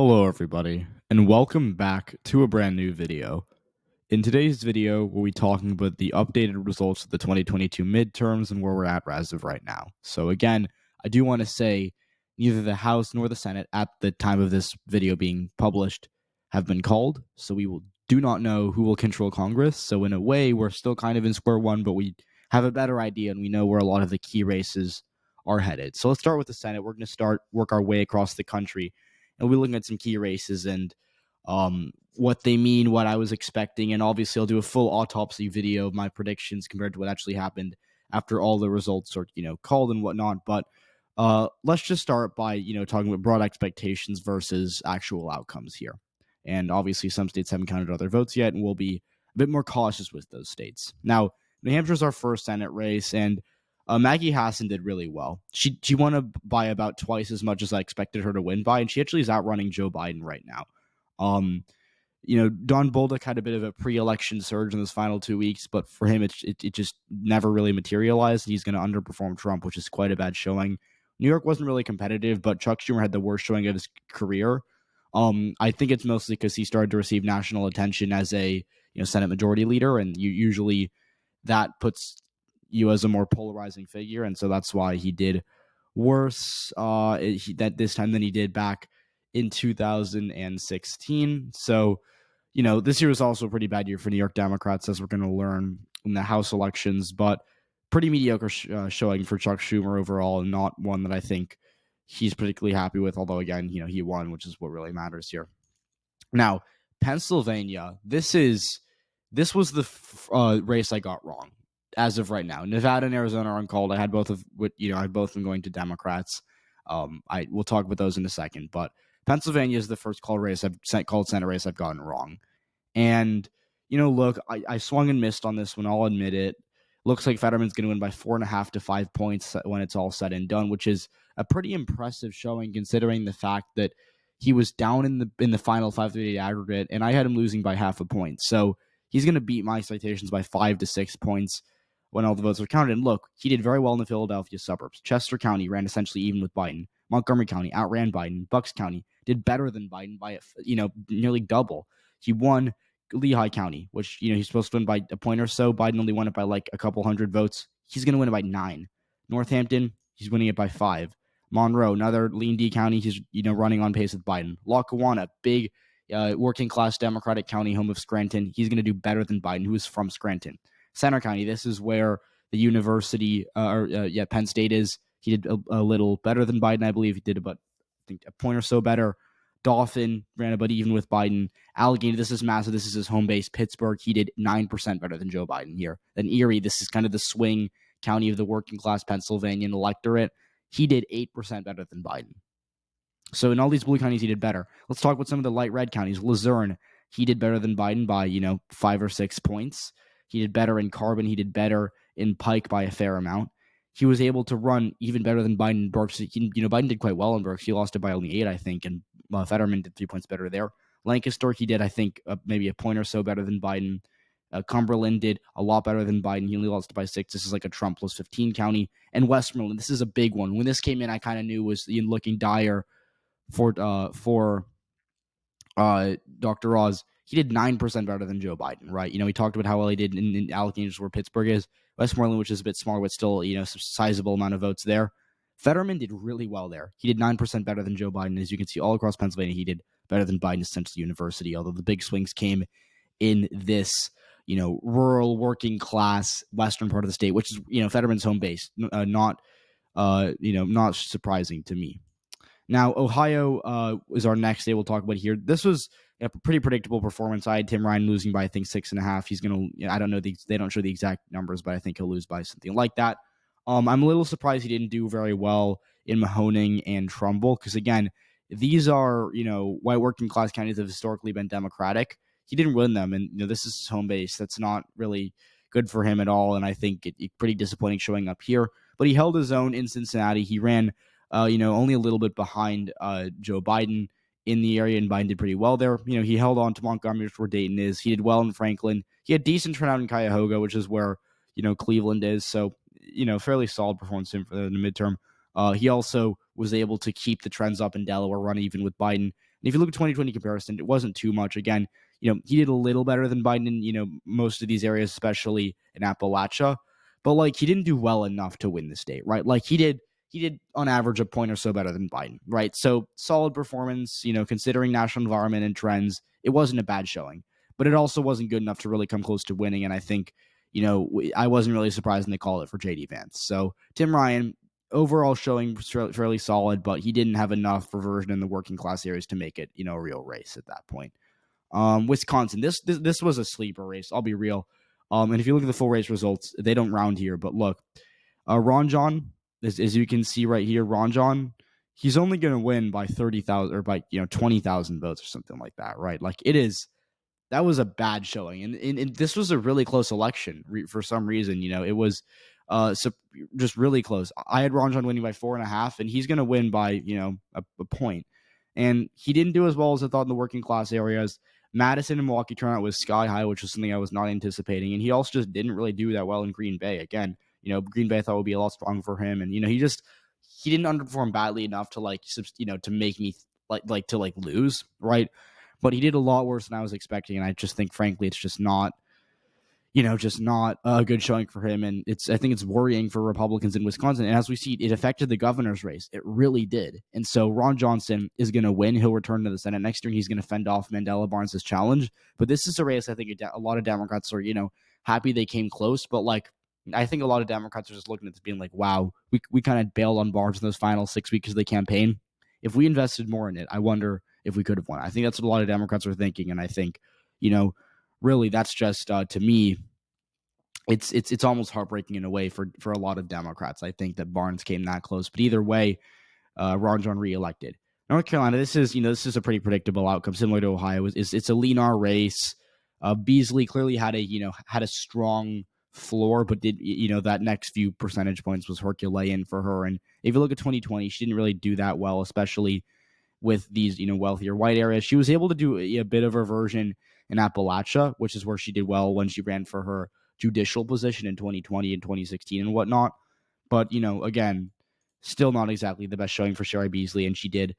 Hello everybody, and welcome back to a brand new video. In today's video, we'll be talking about the updated results of the 2022 midterms and where we're at as of right now. So again, I do want to say neither the House nor the Senate at the time of this video being published have been called, so we do not know who will control Congress. So in a way, we're still kind of in square one, but we have a better idea and we know where a lot of the key races are headed. So let's start with the Senate. We're going to work our way across the country. And we're looking at some key races and what they mean, what I was expecting, and obviously I'll do a full autopsy video of my predictions compared to what actually happened after all the results are called and whatnot. But let's just start by talking about broad expectations versus actual outcomes here. And obviously some states haven't counted other votes yet, and we'll be a bit more cautious with those states. Now, New Hampshire's our first Senate race, and Maggie Hassan did really well. She won by about twice as much as I expected her to win by, and she actually is outrunning Joe Biden right now. Don Bolduc had a bit of a pre-election surge in those final 2 weeks, but for him, it just never really materialized. He's going to underperform Trump, which is quite a bad showing. New York wasn't really competitive, but Chuck Schumer had the worst showing of his career. I think it's mostly because he started to receive national attention as a Senate Majority Leader, and usually that puts you as a more polarizing figure, and so that's why he did worse this time than he did back in 2016. So, this year was also a pretty bad year for New York Democrats, as we're going to learn in the House elections, but pretty mediocre showing for Chuck Schumer overall, and not one that I think he's particularly happy with, although, again, he won, which is what really matters here. Now, Pennsylvania, this was the race I got wrong. As of right now, Nevada and Arizona are uncalled. I had both of them going to Democrats. We'll talk about those in a second, but Pennsylvania is the first called Senate race I've gotten wrong. And look, I swung and missed on this one. I'll admit it. Looks like Fetterman's going to win by 4.5 to 5 points when it's all said and done, which is a pretty impressive showing considering the fact that he was down in the final 538 aggregate, and I had him losing by half a point. So he's going to beat my expectations by 5 to 6 points when all the votes are counted. And look, he did very well in the Philadelphia suburbs. Chester County ran essentially even with Biden. Montgomery County outran Biden. Bucks County did better than Biden by nearly double. He won Lehigh County, which he's supposed to win by a point or so. Biden only won it by like a couple hundred votes. He's going to win it by 9. Northampton, he's winning it by 5. Monroe, another lean D county, he's running on pace with Biden. Lackawanna, big working class Democratic county, home of Scranton, he's going to do better than Biden, who is from Scranton. Center County, this is where the university, Penn State is. He did a little better than Biden, I believe. He did about, a point or so better. Dauphin ran about even with Biden. Allegheny, this is massive. This is his home base. Pittsburgh, he did 9% better than Joe Biden here. Then Erie, this is kind of the swing county of the working class Pennsylvanian electorate. He did 8% better than Biden. So in all these blue counties, he did better. Let's talk about some of the light red counties. Luzerne, he did better than Biden by, 5 or 6 points. He did better in Carbon. He did better in Pike by a fair amount. He was able to run even better than Biden in Berks. Biden did quite well in Berks. He lost it by only 8, I think, and Fetterman did 3 points better there. Lancaster, he did, I think, maybe a point or so better than Biden. Cumberland did a lot better than Biden. He only lost it by 6. This is like a Trump plus 15 county. And Westmoreland, this is a big one. When this came in, I kind of knew was looking dire for Dr. Oz. He did 9% better than Joe Biden, right? He talked about how well he did in Allegheny, where Pittsburgh is. Westmoreland, which is a bit smaller, but still, a sizable amount of votes there. Fetterman did really well there. He did 9% better than Joe Biden. As you can see, all across Pennsylvania, he did better than Biden Central University, although the big swings came in this, rural, working class, western part of the state, which is, Fetterman's home base. Not surprising to me. Now, Ohio is our next state we'll talk about here. This was a pretty predictable performance. I had Tim Ryan losing by, I think, 6.5. He's going to, I don't know, they don't show the exact numbers, but I think he'll lose by something like that. I'm a little surprised he didn't do very well in Mahoning and Trumbull, because, again, these are, white working class counties that have historically been Democratic. He didn't win them, and, this is his home base. That's not really good for him at all, and I think it's pretty disappointing showing up here. But he held his own in Cincinnati. He ran only a little bit behind Joe Biden in the area, and Biden did pretty well there. He held on to Montgomery, which is where Dayton is. He did well in Franklin. He had decent turnout in Cuyahoga, which is where, Cleveland is. So, fairly solid performance for the midterm. He also was able to keep the trends up in Delaware, run even with Biden. if you look at 2020 comparison, it wasn't too much. Again, he did a little better than Biden in, most of these areas, especially in Appalachia. But like, he didn't do well enough to win the state, right? Like he did on average a point or so better than Biden, right? So solid performance, considering national environment and trends. It wasn't a bad showing, but it also wasn't good enough to really come close to winning. And I think, I wasn't really surprised when they called it for JD Vance. So Tim Ryan, overall showing fairly solid, but he didn't have enough reversion in the working class areas to make it, a real race at that point. Wisconsin, this was a sleeper race. I'll be real. And if you look at the full race results, they don't round here, but look, Ron John, as you can see right here, Ron John, he's only going to win by 30,000 or by 20,000 votes or something like that, right? Like that was a bad showing, and this was a really close election for some reason. It was just really close. I had Ron John winning by 4.5, and he's going to win by a point. And he didn't do as well as I thought in the working class areas. Madison and Milwaukee turnout was sky high, which was something I was not anticipating. And he also just didn't really do that well in Green Bay. Again, Green Bay I thought would be a lot stronger for him. And, he didn't underperform badly enough to to make me to lose, right? But he did a lot worse than I was expecting. And I just think, frankly, it's just not a good showing for him. And I think it's worrying for Republicans in Wisconsin. And as we see, it affected the governor's race. It really did. And so Ron Johnson is going to win. He'll return to the Senate next year, and he's going to fend off Mandela Barnes' challenge. But this is a race I think a lot of Democrats are, happy they came close. But I think a lot of Democrats are just looking at this being like, wow, we kind of bailed on Barnes in those final 6 weeks of the campaign. If we invested more in it, I wonder if we could have won. I think that's what a lot of Democrats are thinking. And I think, really, that's just to me, it's almost heartbreaking in a way for a lot of Democrats. I think that Barnes came that close, but either way, Ron John reelected. North Carolina, this is a pretty predictable outcome, similar to Ohio. It's a lean R race. Beasley clearly had a strong floor, but did that next few percentage points was Herculean for her. And if you look at 2020, she didn't really do that well, especially with these wealthier white areas. She was able to do a bit of reversion in Appalachia, which is where she did well when she ran for her judicial position in 2020 and 2016 and whatnot. But, again, still not exactly the best showing for Sherry Beasley. And she did,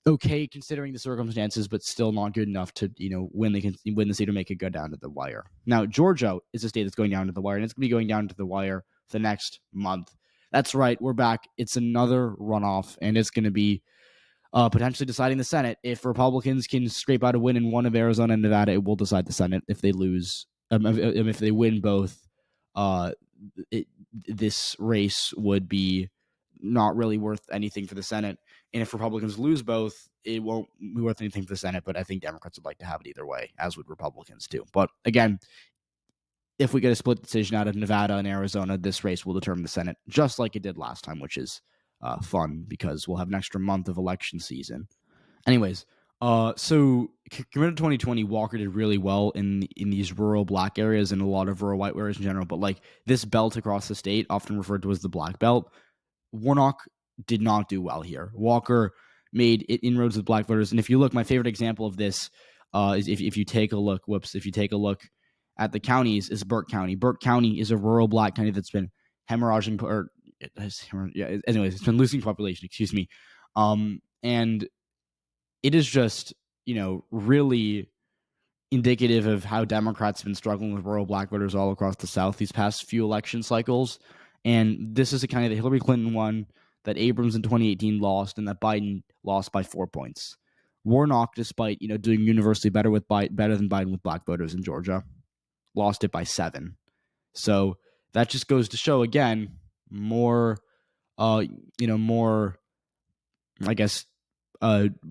okay considering the circumstances, but still not good enough to, win the state or make it go down to the wire. Now, Georgia is a state that's going down to the wire, and it's going to be going down to the wire for the next month. That's right. We're back. It's another runoff, and it's going to be potentially deciding the Senate. If Republicans can scrape out a win in one of Arizona and Nevada, it will decide the Senate. If they lose, if they win both, this race would be not really worth anything for the Senate. And if Republicans lose both, it won't be worth anything for the Senate. But I think Democrats would like to have it either way, as would Republicans too. But again, if we get a split decision out of Nevada and Arizona, this race will determine the Senate, just like it did last time, which is fun because we'll have an extra month of election season. Anyways, so compared to 2020, Walker did really well in these rural black areas and a lot of rural white areas in general. But this belt across the state, often referred to as the black belt, Warnock did not do well here. Walker made inroads with black voters. And if you look, my favorite example of this is if you take a look at the counties, is Burke County. Burke County is a rural black county that's been hemorrhaging, anyways, it's been losing population, excuse me. And it is just, really indicative of how Democrats have been struggling with rural black voters all across the South these past few election cycles. And this is a county that Hillary Clinton won, that Abrams in 2018 lost, and that Biden lost by 4 points. Warnock, despite doing universally better than Biden with black voters in Georgia, lost it by 7. So that just goes to show again more, I guess,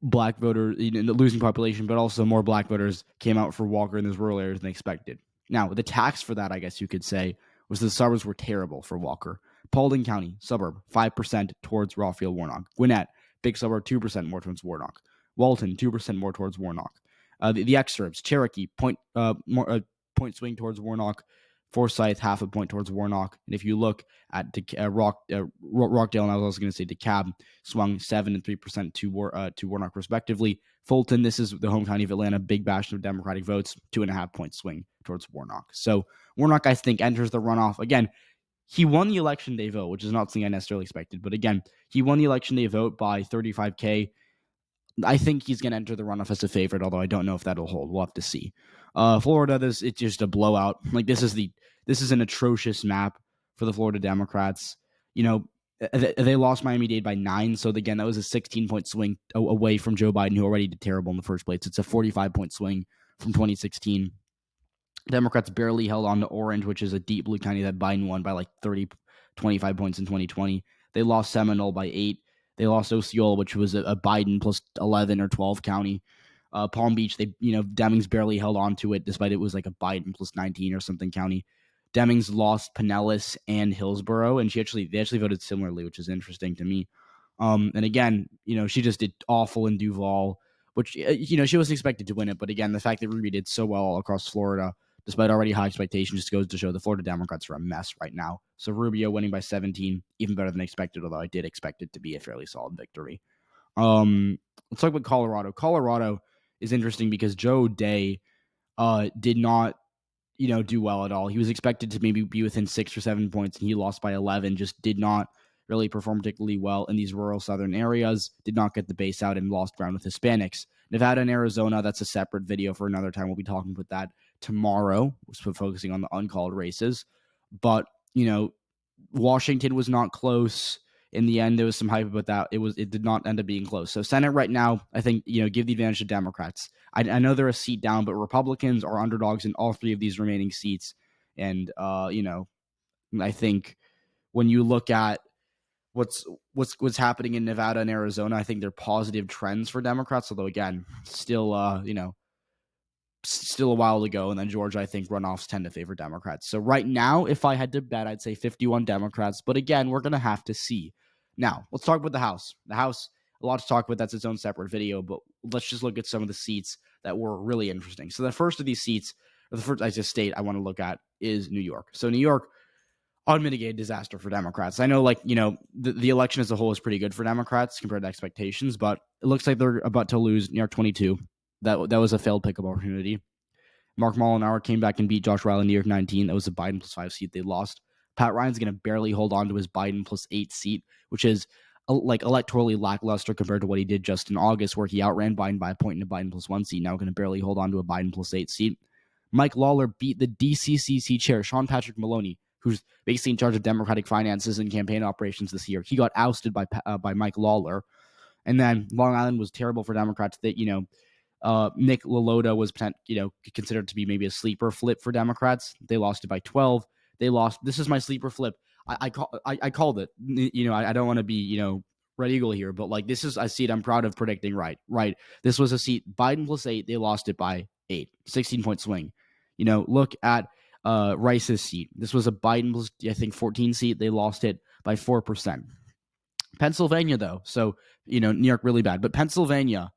black voters, losing population, but also more black voters came out for Walker in those rural areas than expected. Now, the tax for that, I guess you could say, was the suburbs were terrible for Walker. Paulding County, suburb, 5% towards Raphael Warnock. Gwinnett, big suburb, 2% more towards Warnock. Walton, 2% more towards Warnock. The exurbs, Cherokee, point swing towards Warnock. Forsyth, half a point towards Warnock. And if you look at Rockdale, and I was also going to say DeKalb, swung 7% and 3% to Warnock respectively. Fulton, this is the home county of Atlanta, big bastion of Democratic votes, 2.5 point swing towards Warnock. So Warnock, I think, enters the runoff. Again, he won the election day vote, which is not something I necessarily expected. But again, he won the election day vote by 35K. I think he's going to enter the runoff as a favorite, although I don't know if that'll hold. We'll have to see. Florida, it's just a blowout. Like this is an atrocious map for the Florida Democrats. They lost Miami-Dade by 9. So again, that was a 16-point swing away from Joe Biden, who already did terrible in the first place. It's a 45-point swing from 2016. Democrats barely held on to Orange, which is a deep blue county that Biden won by like 30, 25 points in 2020. They lost Seminole by 8. They lost Osceola, which was a Biden plus 11 or 12 county. Palm Beach, Demings barely held on to it, despite it was like a Biden plus 19 or something county. Demings lost Pinellas and Hillsborough, and they actually voted similarly, which is interesting to me. And again, she just did awful in Duval, which, she wasn't expected to win it. But again, the fact that Rubio did so well all across Florida, despite already high expectations, just goes to show the Florida Democrats are a mess right now. So Rubio winning by 17, even better than expected, although I did expect it to be a fairly solid victory. Let's talk about Colorado. Colorado is interesting because Joe Day did not, do well at all. He was expected to maybe be within 6 or 7 points, and he lost by 11, just did not really perform particularly well in these rural southern areas, did not get the base out, and lost ground with Hispanics. Nevada and Arizona, that's a separate video for another time. We'll be talking about that tomorrow, focusing on the uncalled races. But, Washington was not close. In the end, there was some hype about that. It did not end up being close. So Senate right now, I think, give the advantage to Democrats. I know they're a seat down, but Republicans are underdogs in all 3 of these remaining seats. And, I think when you look at what's happening in Nevada and Arizona, I think they're positive trends for Democrats. Although again, still a while to go. And then Georgia, I think runoffs tend to favor Democrats. So right now, if I had to bet, I'd say 51 Democrats. But again, we're going to have to see. Now, let's talk about the House. The House, a lot to talk about. That's its own separate video. But let's just look at some of the seats that were really interesting. So the first of these seats, or the first state I want to look at is New York. So New York, unmitigated disaster for Democrats. I know, the election as a whole is pretty good for Democrats compared to expectations, but it looks like they're about to lose New York 22. That was a failed pickup opportunity. Mark Molinauer came back and beat Josh Riley in New York 19. That was a Biden plus 5 seat they lost. Pat Ryan's going to barely hold on to his Biden plus 8 seat, which is electorally lackluster compared to what he did just in August, where he outran Biden by a point in a Biden plus 1 seat. Now going to barely hold on to a Biden plus 8 seat. Mike Lawler beat the DCCC chair, Sean Patrick Maloney, who's basically in charge of Democratic finances and campaign operations this year. He got ousted by Mike Lawler. And then Long Island was terrible for Democrats. That Nick LaLota was considered to be maybe a sleeper flip for Democrats. They lost it by 12. They lost. This is my sleeper flip. I called it. I don't want to be Red Eagle here, but this is a seat I'm proud of predicting right. This was a seat Biden plus 8. They lost it by 8. 16-point swing. Look at Rice's seat. This was a Biden plus, I think, 14 seat. They lost it by 4%. Pennsylvania, though. So, New York really bad. But Pennsylvania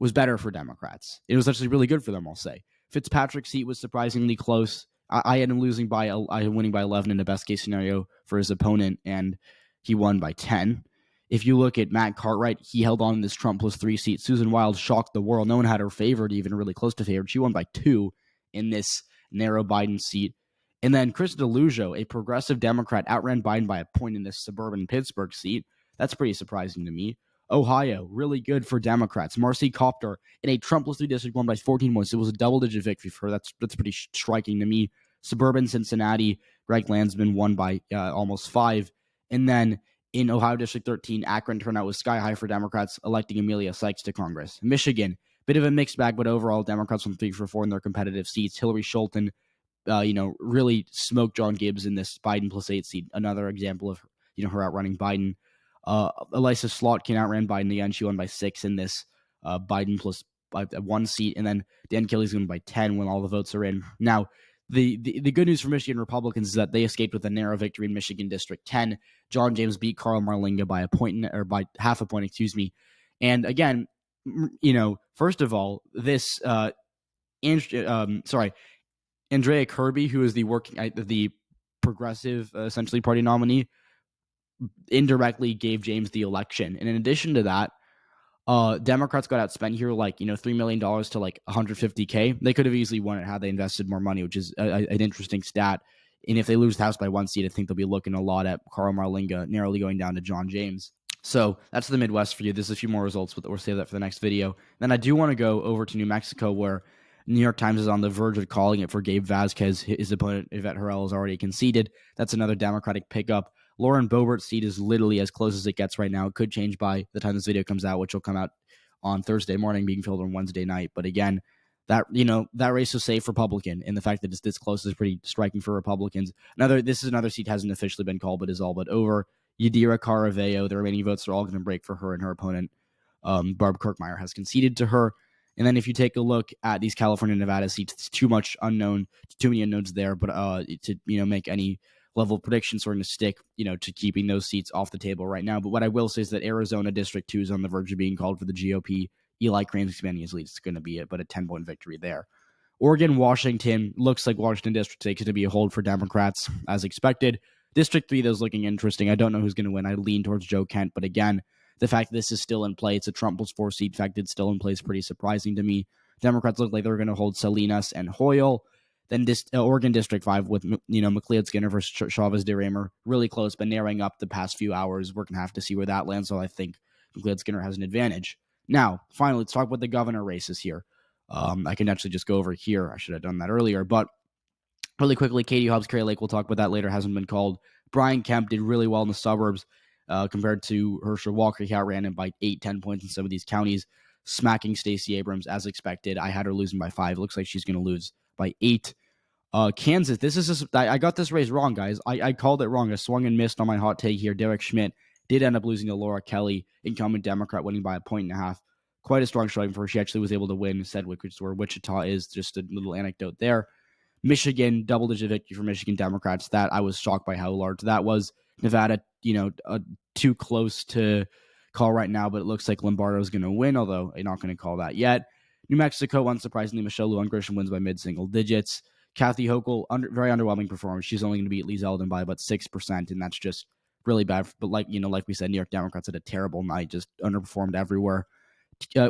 was better for Democrats. It was actually really good for them, I'll say. Fitzpatrick's seat was surprisingly close. I had him winning by 11 in the best case scenario for his opponent, and he won by 10. If you look at Matt Cartwright, he held on to this Trump plus 3 seat. Susan Wild shocked the world. No one had her favored, even really close to favored. She won by 2 in this narrow Biden seat. And then Chris DeLuzio, a progressive Democrat, outran Biden by a point in this suburban Pittsburgh seat. That's pretty surprising to me. Ohio, really good for Democrats. Marcy Copter in a Trump plus 3 district won by 14 points. It was a double-digit victory for her. That's pretty striking to me. Suburban Cincinnati, Greg Landsman won by almost 5. And then in Ohio District 13, Akron turnout was sky high for Democrats, electing Amelia Sykes to Congress. Michigan, bit of a mixed bag, but overall, Democrats won 3 for 4 in their competitive seats. Hillary Schulten, really smoked John Gibbs in this Biden plus 8 seat. Another example of, her outrunning Biden. Elisa Slotkin outran Biden again. She won by 6 in this Biden plus 1 seat. And then Dan Kelly's won by 10 when all the votes are in. Now, the good news for Michigan Republicans is that they escaped with a narrow victory in Michigan District 10. John James beat Carl Marlinga by by half a point, And again, first of all, this Andrea Kirby, who is the progressive essentially party nominee, indirectly gave James the election. And in addition to that, Democrats got outspent here $3 million to $150K. They could have easily won it had they invested more money, which is an interesting stat. And if they lose the House by 1 seat, I think they'll be looking a lot at Carl Marlinga narrowly going down to John James. So that's the Midwest for you. There's a few more results, but we'll save that for the next video. Then I do want to go over to New Mexico, where New York Times is on the verge of calling it for Gabe Vasquez. His opponent, Yvette Herrell, has already conceded. That's another Democratic pickup. Lauren Boebert's seat is literally as close as it gets right now. It could change by the time this video comes out, which will come out on Thursday morning, being filmed on Wednesday night. But again, that race was safe Republican, and the fact that it's this close is pretty striking for Republicans. This is another seat hasn't officially been called, but is all but over. Yadira Caraveo, the remaining votes are all going to break for her, and her opponent, Barb Kirkmeyer, has conceded to her. And then if you take a look at these California, Nevada seats, it's too many unknowns there, but to make any level of prediction sort of stick, to keeping those seats off the table right now. But what I will say is that Arizona District 2 is on the verge of being called for the GOP. Eli Crane's expanding his lead. It's going to be but a 10-point victory there. Oregon, Washington, looks like Washington District 6 is going to be a hold for Democrats, as expected. District 3, though, is looking interesting. I don't know who's going to win. I lean towards Joe Kent, but again, the fact that this is still in play, it's a Trump plus 4 seat fact it's still in play is pretty surprising to me. Democrats look like they're going to hold Salinas and Hoyle. Then Oregon District 5 with, McLeod Skinner versus Chavez de Raymer, really close, but narrowing up the past few hours. We're going to have to see where that lands, so I think McLeod Skinner has an advantage. Now, finally, let's talk about the governor races here. I can actually just go over here. I should have done that earlier, but really quickly, Katie Hobbs, Kari Lake, we'll talk about that later, hasn't been called. Brian Kemp did really well in the suburbs compared to Herschel Walker. He outran him by 8-10 points in some of these counties, smacking Stacey Abrams as expected. I had her losing by 5. It looks like she's going to lose by 8. Kansas, I got this race wrong, guys. I called it wrong. I swung and missed on my hot take here. Derek Schmidt did end up losing to Laura Kelly, incumbent Democrat, winning by 1.5. Quite a strong showing for her. She actually was able to win Sedgwick, which is where Wichita is. Just a little anecdote there. Michigan, double-digit victory for Michigan Democrats. That I was shocked by how large that was. Nevada, too close to call right now, but it looks like Lombardo is going to win, although I'm not going to call that yet. New Mexico, unsurprisingly, Michelle Lujan Grisham wins by mid-single digits. Kathy Hochul, very underwhelming performance. She's only going to beat Lee Zeldin by about 6%, and that's just really bad. But like we said, New York Democrats had a terrible night, just underperformed everywhere.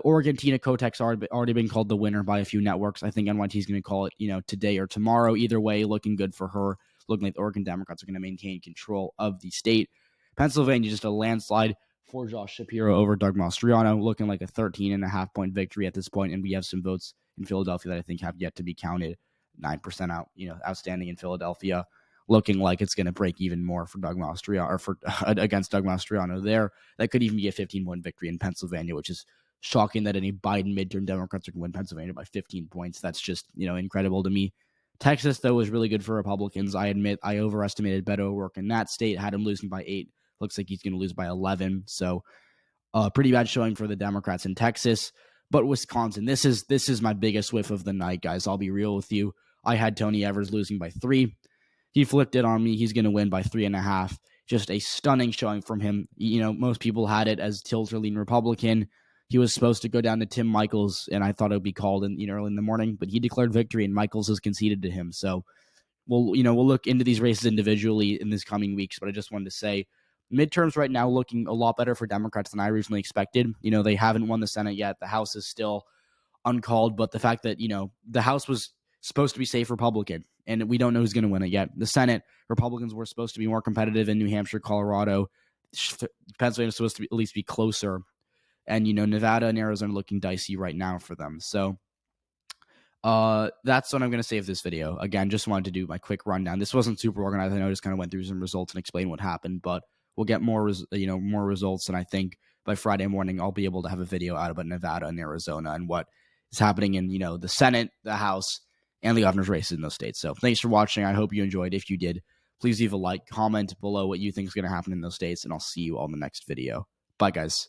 Oregon, Tina Kotek's already been called the winner by a few networks. I think NYT is going to call it, today or tomorrow. Either way, looking good for her. Looking like the Oregon Democrats are going to maintain control of the state. Pennsylvania, just a landslide for Josh Shapiro over Doug Mastriano, looking like a 13.5-point victory at this point. And we have some votes in Philadelphia that I think have yet to be counted. 9% out, outstanding in Philadelphia. Looking like it's going to break even more for Doug Mastriano or against Doug Mastriano there. That could even be a 15-point victory in Pennsylvania, which is shocking that any Biden midterm Democrats are going to win Pennsylvania by 15 points. That's just, incredible to me. Texas, though, was really good for Republicans. I admit I overestimated Beto O'Rourke in that state, had him losing by 8. Looks like he's going to lose by 11. So pretty bad showing for the Democrats in Texas. But Wisconsin, this is my biggest whiff of the night, guys. I'll be real with you. I had Tony Evers losing by 3. He flipped it on me. He's going to win by 3.5. Just a stunning showing from him. Most people had it as Tilterline Republican. He was supposed to go down to Tim Michaels, and I thought it would be called in early in the morning, but he declared victory, and Michaels has conceded to him. So we'll look into these races individually in this coming weeks. But I just wanted to say, midterms right now looking a lot better for Democrats than I originally expected. They haven't won the Senate yet. The House is still uncalled, but the fact that the House was supposed to be safe Republican, and we don't know who's going to win it yet. The Senate, Republicans were supposed to be more competitive in New Hampshire, Colorado. Pennsylvania was supposed to at least be closer. And, Nevada and Arizona looking dicey right now for them. So that's what I'm going to say of this video. Again, just wanted to do my quick rundown. This wasn't super organized. I know I just kind of went through some results and explained what happened, but we'll get more results. And I think by Friday morning, I'll be able to have a video out about Nevada and Arizona and what is happening in, the Senate, the House, and the governor's races in those states. So thanks for watching. I hope you enjoyed. If you did, please leave a like, comment below what you think is going to happen in those states, and I'll see you on the next video. Bye, guys.